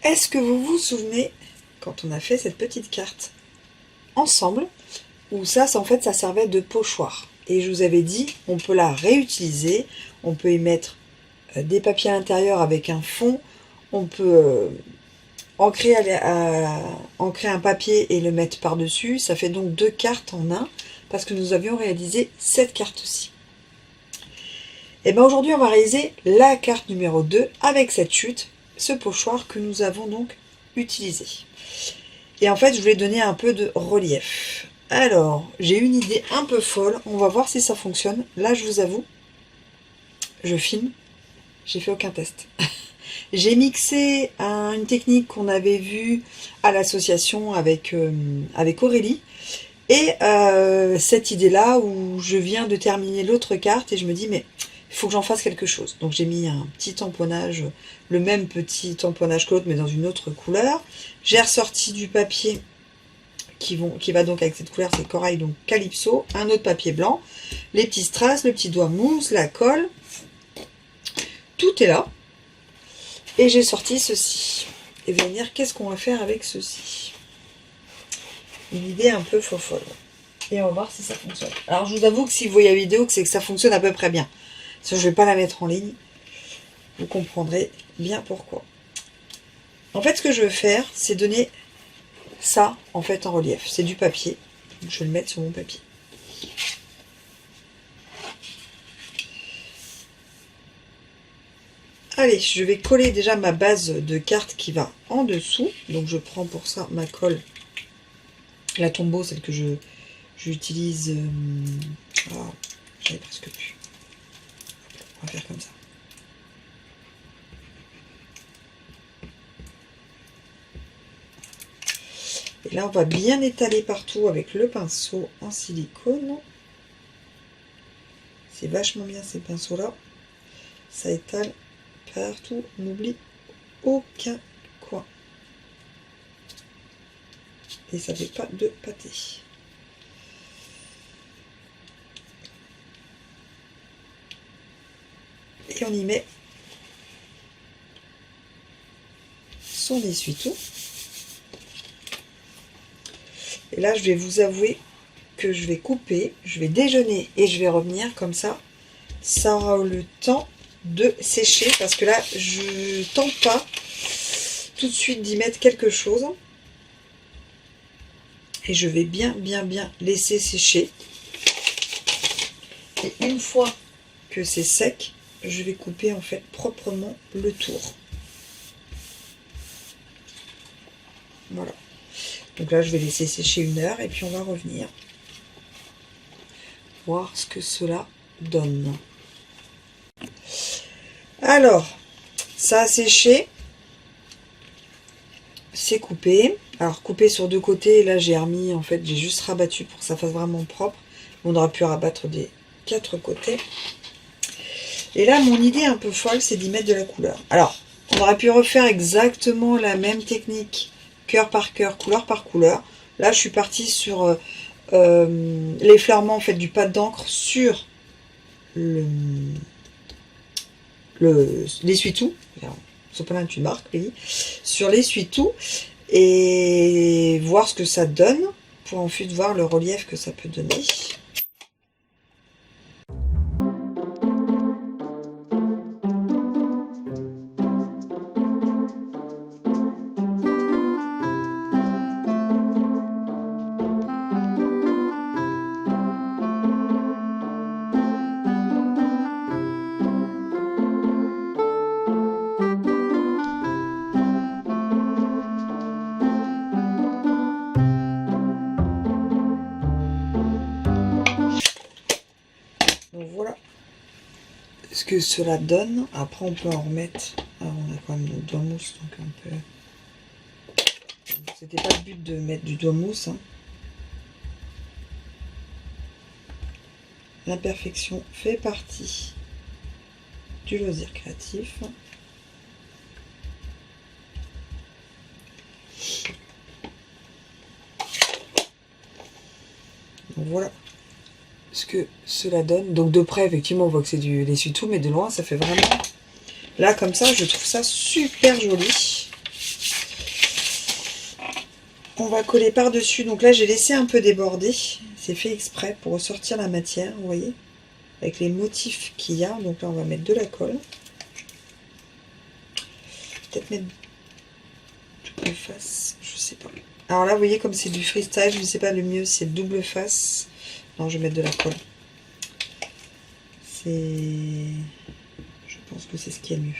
Est-ce que vous vous souvenez quand on a fait cette petite carte ensemble, où ça en fait ça servait de pochoir, et je vous avais dit on peut la réutiliser, on peut y mettre des papiers à l'intérieur avec un fond, on peut ancrer un papier et le mettre par dessus, ça fait donc 2 cartes en un, parce que nous avions réalisé cette carte aussi. Et bien aujourd'hui on va réaliser la carte numéro 2 avec cette chute, ce pochoir que nous avons donc utilisé. Et en fait je voulais donner un peu de relief. Alors j'ai une idée un peu folle, on va voir si ça fonctionne. Là je vous avoue, je filme, j'ai fait aucun test. J'ai mixé une technique qu'on avait vue à l'association avec Aurélie. Et cette idée-là où je viens de terminer l'autre carte et je me dis mais il faut que j'en fasse quelque chose. Donc j'ai mis un petit tamponnage, le même petit tamponnage que l'autre mais dans une autre couleur. J'ai ressorti du papier qui va donc avec cette couleur, c'est corail, donc Calypso, un autre papier blanc, les petits strass, le petit doigt mousse, la colle, tout est là. Et j'ai sorti ceci. Et vous allez me dire, qu'est-ce qu'on va faire avec ceci? Une idée un peu folle. Et on va voir si ça fonctionne. Alors je vous avoue que si vous voyez la vidéo, c'est que ça fonctionne à peu près bien. Je ne vais pas la mettre en ligne. Vous comprendrez bien pourquoi. En fait, ce que je veux faire, c'est donner ça en fait en relief. C'est du papier. Donc, je vais le mettre sur mon papier. Allez, je vais coller déjà ma base de carte qui va en dessous. Donc je prends pour ça ma colle, la Tombow, celle que j'utilise. Oh, j'avais presque plus. On va faire comme ça. Et là, on va bien étaler partout avec le pinceau en silicone. C'est vachement bien ces pinceaux-là. Ça étale partout. On n'oublie aucun coin. Et ça ne fait pas de pâté. Et on y met son essuie-tout. Et là, je vais vous avouer que je vais couper, je vais déjeuner et je vais revenir comme ça. Ça aura le temps de sécher parce que là, je tente pas tout de suite d'y mettre quelque chose. Et je vais bien laisser sécher. Et une fois que c'est sec, je vais couper en fait proprement le tour. Voilà. Donc là, je vais laisser sécher 1 heure et puis on va revenir voir ce que cela donne. Alors, ça a séché. C'est coupé. Alors, coupé sur 2 côtés. Là, j'ai remis, en fait, j'ai juste rabattu pour que ça fasse vraiment propre. On aurait pu rabattre des 4 côtés. Et là, mon idée un peu folle, c'est d'y mettre de la couleur. Alors, on aurait pu refaire exactement la même technique, cœur par cœur, couleur par couleur. Là, je suis partie sur l'effleurement en fait, du pâte d'encre sur l'essuie-tout. C'est pas une marque, oui. Sur l'essuie-tout. Et voir ce que ça donne, pour ensuite voir le relief que ça peut donner. Donc voilà ce que cela donne. Après on peut en remettre. Alors on a quand même notre doigt mousse, donc un peu. C'était pas le but de mettre du doigt mousse. Hein. L'imperfection fait partie du loisir créatif. Donc voilà ce que cela donne. Donc de près, effectivement, on voit que c'est du l'essuie-tout, mais de loin, ça fait vraiment... Là, comme ça, je trouve ça super joli. On va coller par-dessus. Donc là, j'ai laissé un peu déborder. C'est fait exprès pour ressortir la matière, vous voyez, avec les motifs qu'il y a. Donc là, on va mettre de la colle. Peut-être mettre double face, je sais pas. Alors là, vous voyez, comme c'est du freestyle, je ne sais pas, le mieux, c'est double face. Non, je vais mettre de la colle. Je pense que c'est ce qui est mieux.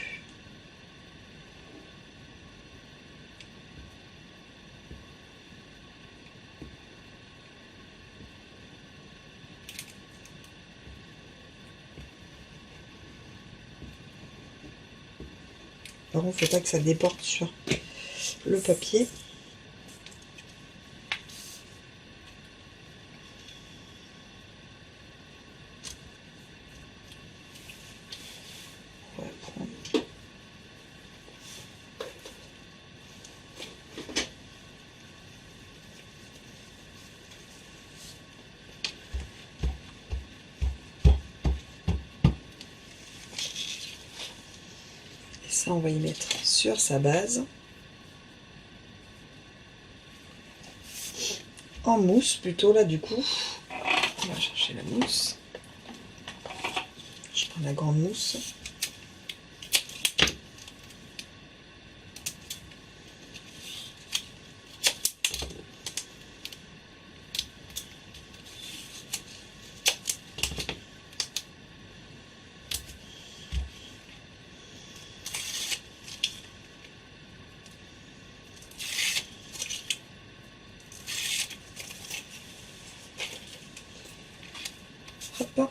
Par contre, il ne faut pas que ça déporte sur le papier. On va prendre... Et ça, on va y mettre sur sa base. En mousse plutôt, là, du coup. On va chercher la mousse. Je prends la grande mousse. Hop.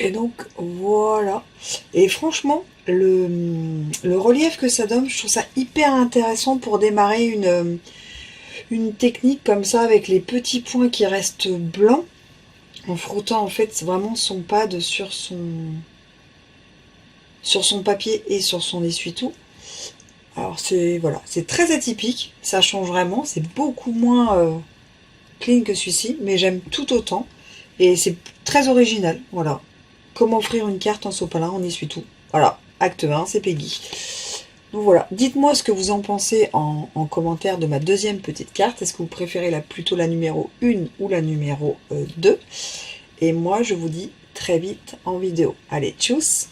Et donc voilà. Et franchement, le relief que ça donne, je trouve ça hyper intéressant pour démarrer une technique comme ça avec les petits points qui restent blancs, en frottant en fait vraiment son pad sur son papier et sur son essuie-tout. Alors c'est voilà, c'est très atypique, ça change vraiment, c'est beaucoup moins clean que celui-ci, mais j'aime tout autant et c'est très original. Voilà. Comment offrir une carte en sopalin, on essuie tout. Voilà, acte 1, c'est Peggy. Donc voilà, dites-moi ce que vous en pensez en commentaire de ma deuxième petite carte. Est-ce que vous préférez plutôt la numéro 1 ou la numéro 2? Et moi, je vous dis très vite en vidéo. Allez, tchuss!